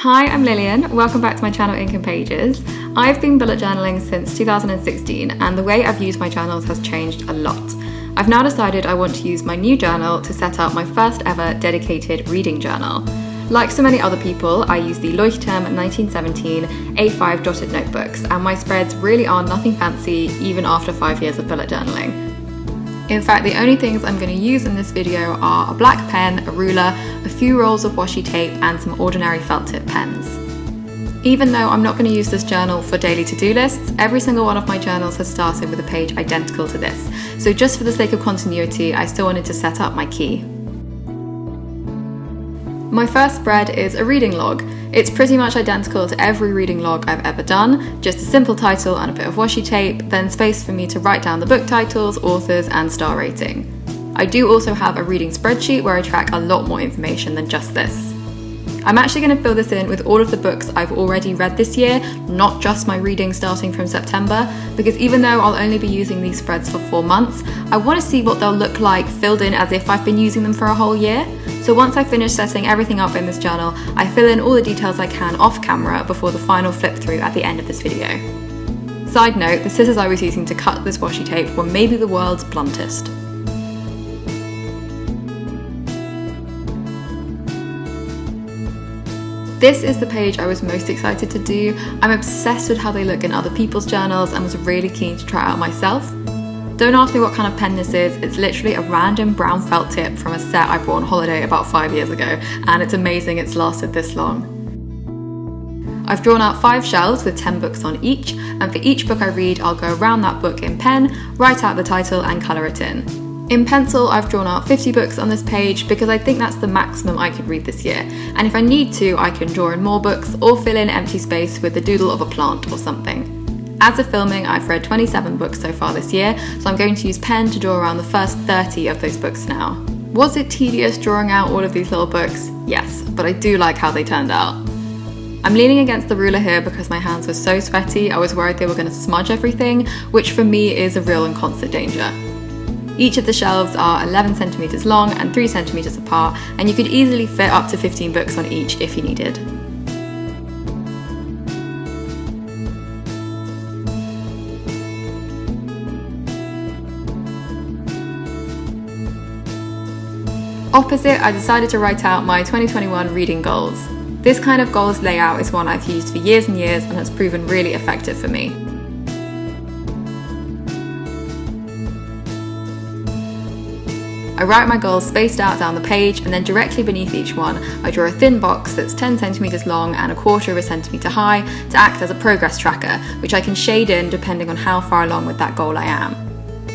Hi, I'm Lillian. Welcome back to my channel Ink and Pages. I've been bullet journaling since 2016 and the way I've used my journals has changed a lot. I've now decided I want to use my new journal to set up my first ever dedicated reading journal. Like so many other people, I use the Leuchtturm 1917 A5 dotted notebooks, and my spreads really are nothing fancy even after 5 years of bullet journaling. In fact, the only things I'm going to use in this video are a black pen, a ruler, a few rolls of washi tape, and some ordinary felt tip pens. Even though I'm not going to use this journal for daily to-do lists, every single one of my journals has started with a page identical to this. So just for the sake of continuity, I still wanted to set up my key. My first spread is a reading log. It's pretty much identical to every reading log I've ever done, just a simple title and a bit of washi tape, then space for me to write down the book titles, authors, and star rating. I do also have a reading spreadsheet where I track a lot more information than just this. I'm actually going to fill this in with all of the books I've already read this year, not just my reading starting from September, because even though I'll only be using these spreads for 4 months, I want to see what they'll look like filled in as if I've been using them for a whole year. So once I finish setting everything up in this journal, I fill in all the details I can off camera before the final flip through at the end of this video. Side note, the scissors I was using to cut this washi tape were maybe the world's bluntest. This is the page I was most excited to do. I'm obsessed with how they look in other people's journals and was really keen to try it out myself. Don't ask me what kind of pen this is, it's literally a random brown felt tip from a set I bought on holiday about 5 years ago, and it's amazing it's lasted this long. I've drawn out 5 shelves with 10 books on each, and for each book I read I'll go around that book in pen, write out the title and colour it in. In pencil, I've drawn out 50 books on this page because I think that's the maximum I could read this year, and if I need to, I can draw in more books or fill in empty space with the doodle of a plant or something. As of filming, I've read 27 books so far this year, so I'm going to use pen to draw around the first 30 of those books now. Was it tedious drawing out all of these little books? Yes, but I do like how they turned out. I'm leaning against the ruler here because my hands were so sweaty I was worried they were going to smudge everything, which for me is a real and constant danger. Each of the shelves are 11 centimeters long and 3 centimeters apart, and you could easily fit up to 15 books on each if you needed. Opposite, I decided to write out my 2021 reading goals. This kind of goals layout is one I've used for years and years and has proven really effective for me. I write my goals spaced out down the page, and then directly beneath each one I draw a thin box that's 10 centimeters long and 1/4 of a centimeter high to act as a progress tracker, which I can shade in depending on how far along with that goal I am.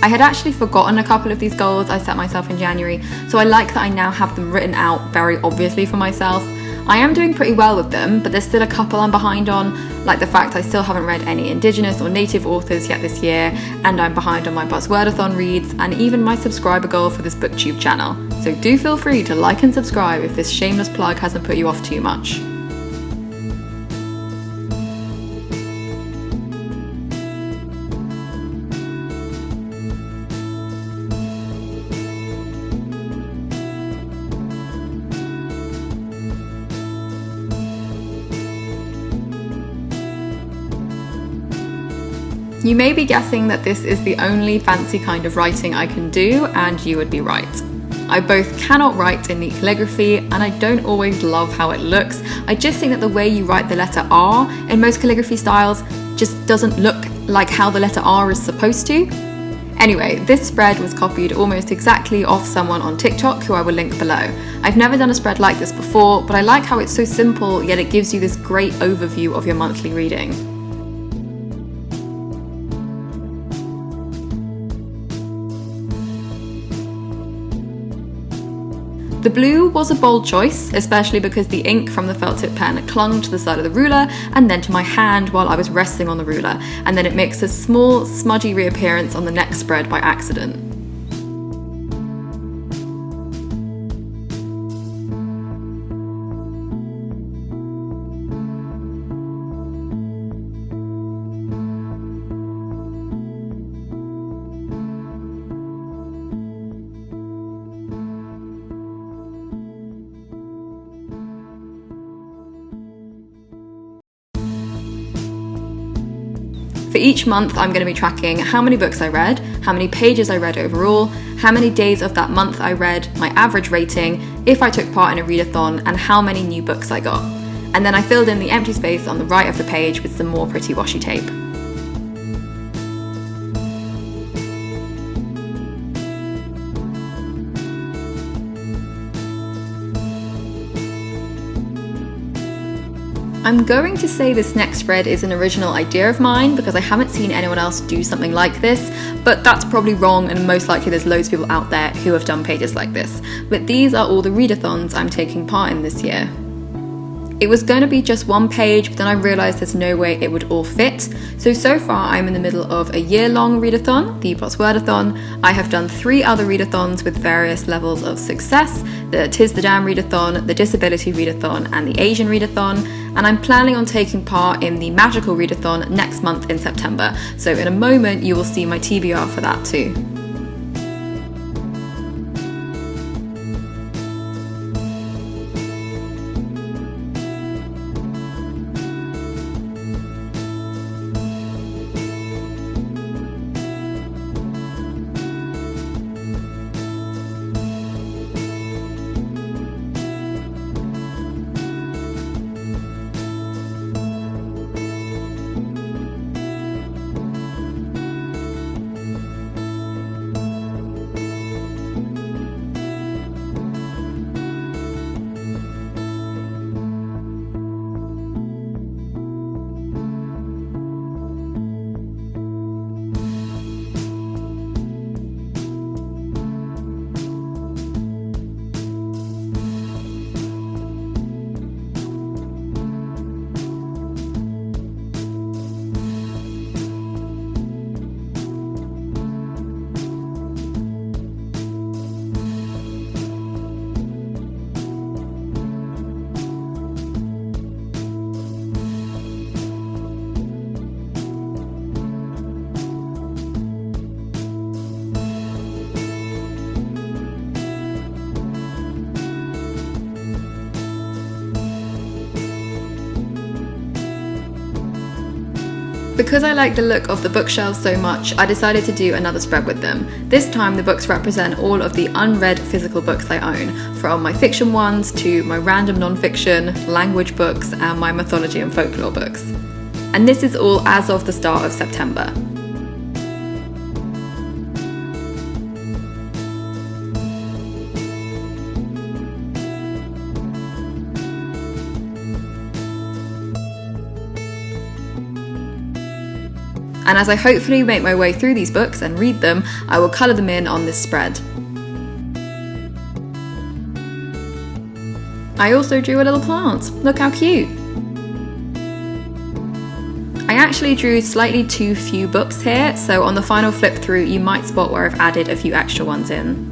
I had actually forgotten a couple of these goals I set myself in January, so I like that I now have them written out very obviously for myself. I am doing pretty well with them, but there's still a couple I'm behind on, like the fact I still haven't read any Indigenous or Native authors yet this year, and I'm behind on my Buzzwordathon reads, and even my subscriber goal for this booktube channel. So do feel free to like and subscribe if this shameless plug hasn't put you off too much. You may be guessing that this is the only fancy kind of writing I can do, and you would be right. I both cannot write in neat calligraphy, and I don't always love how it looks. I just think that the way you write the letter R in most calligraphy styles just doesn't look like how the letter R is supposed to. Anyway, this spread was copied almost exactly off someone on TikTok who I will link below. I've never done a spread like this before, but I like how it's so simple, yet it gives you this great overview of your monthly reading. The blue was a bold choice, especially because the ink from the felt tip pen clung to the side of the ruler and then to my hand while I was resting on the ruler, and then it makes a small smudgy reappearance on the next spread by accident. For each month, I'm going to be tracking how many books I read, how many pages I read overall, how many days of that month I read, my average rating, if I took part in a readathon, and how many new books I got. And then I filled in the empty space on the right of the page with some more pretty washi tape. I'm going to say this next spread is an original idea of mine because I haven't seen anyone else do something like this, but that's probably wrong and most likely there's loads of people out there who have done pages like this. But these are all the readathons I'm taking part in this year. It was going to be just one page, but then I realised there's no way it would all fit. So far I'm in the middle of a year-long readathon, the Plus Wordathon. I have done 3 other readathons with various levels of success, the Tis the Damn readathon, the Disability readathon, and the Asian readathon, and I'm planning on taking part in the Magical readathon next month in September. So in a moment you will see my TBR for that too. Because I like the look of the bookshelves so much, I decided to do another spread with them. This time the books represent all of the unread physical books I own, from my fiction ones to my random non-fiction, language books, and my mythology and folklore books. And this is all as of the start of September. And as I hopefully make my way through these books and read them, I will colour them in on this spread. I also drew a little plant. Look how cute! I actually drew slightly too few books here, so on the final flip through you might spot where I've added a few extra ones in.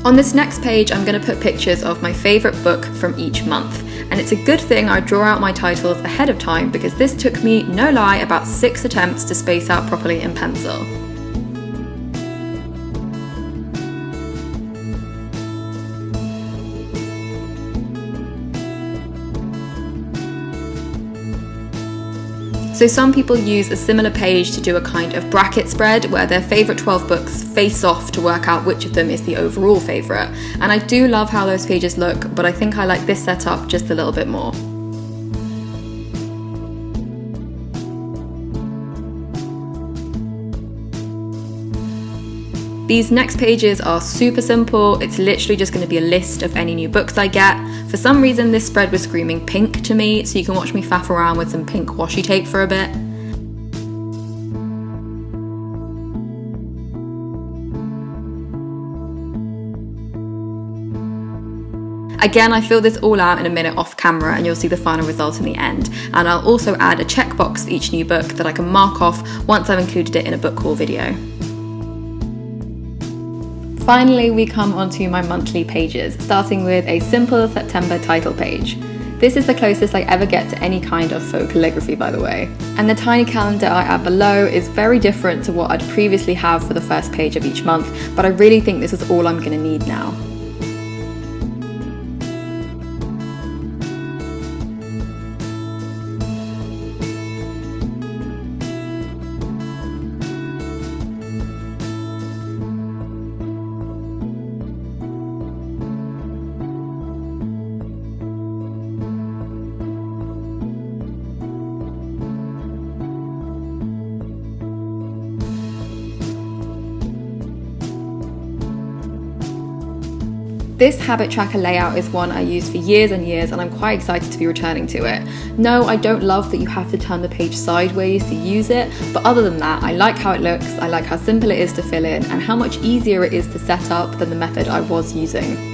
On this next page, I'm going to put pictures of my favourite book from each month, and it's a good thing I draw out my titles ahead of time because this took me, no lie, about 6 attempts to space out properly in pencil. So some people use a similar page to do a kind of bracket spread where their favourite 12 books face off to work out which of them is the overall favourite. And I do love how those pages look, but I think I like this setup just a little bit more. These next pages are super simple. It's literally just going to be a list of any new books I get. For some reason this spread was screaming pink to me, so you can watch me faff around with some pink washi tape for a bit. Again, I fill this all out in a minute off camera and you'll see the final result in the end. And I'll also add a checkbox for each new book that I can mark off once I've included it in a book haul video. Finally, we come onto my monthly pages, starting with a simple September title page. This is the closest I ever get to any kind of faux calligraphy, by the way. And the tiny calendar I add below is very different to what I'd previously have for the first page of each month, but I really think this is all I'm going to need now. This habit tracker layout is one I used for years and years, and I'm quite excited to be returning to it. No, I don't love that you have to turn the page sideways to use it, but other than that, I like how it looks, I like how simple it is to fill in, and how much easier it is to set up than the method I was using.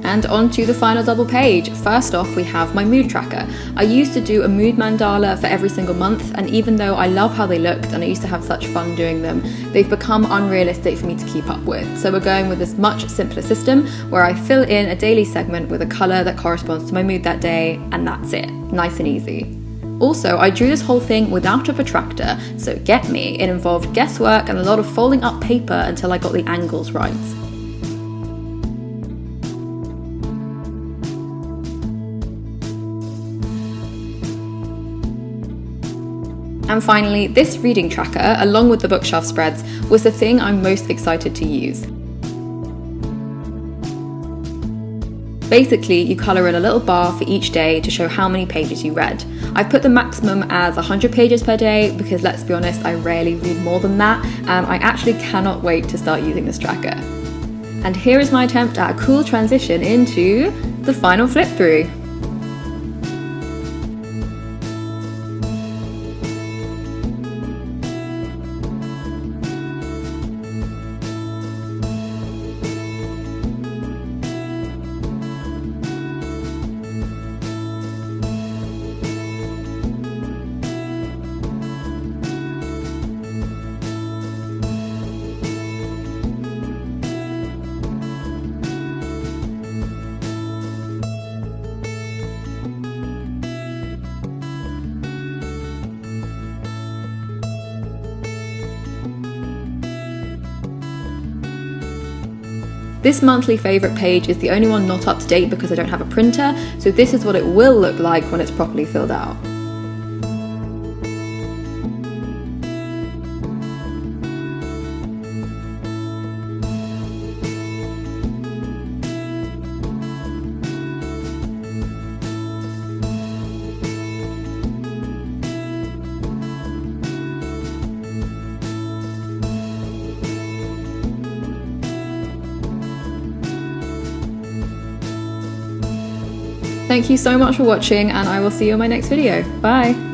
And on to the final double page. First off, we have my mood tracker. I used to do a mood mandala for every single month, and even though I love how they looked and I used to have such fun doing them, they've become unrealistic for me to keep up with. So we're going with this much simpler system where I fill in a daily segment with a colour that corresponds to my mood that day, and that's it. Nice and easy. Also, I drew this whole thing without a protractor, so get me, it involved guesswork and a lot of folding up paper until I got the angles right. And finally, this reading tracker, along with the bookshelf spreads, was the thing I'm most excited to use. Basically, you colour in a little bar for each day to show how many pages you read. I've put the maximum as 100 pages per day because, let's be honest, I rarely read more than that, and I actually cannot wait to start using this tracker. And here is my attempt at a cool transition into the final flip through. This monthly favourite page is the only one not up to date because I don't have a printer, so this is what it will look like when it's properly filled out. Thank you so much for watching, and I will see you in my next video. Bye!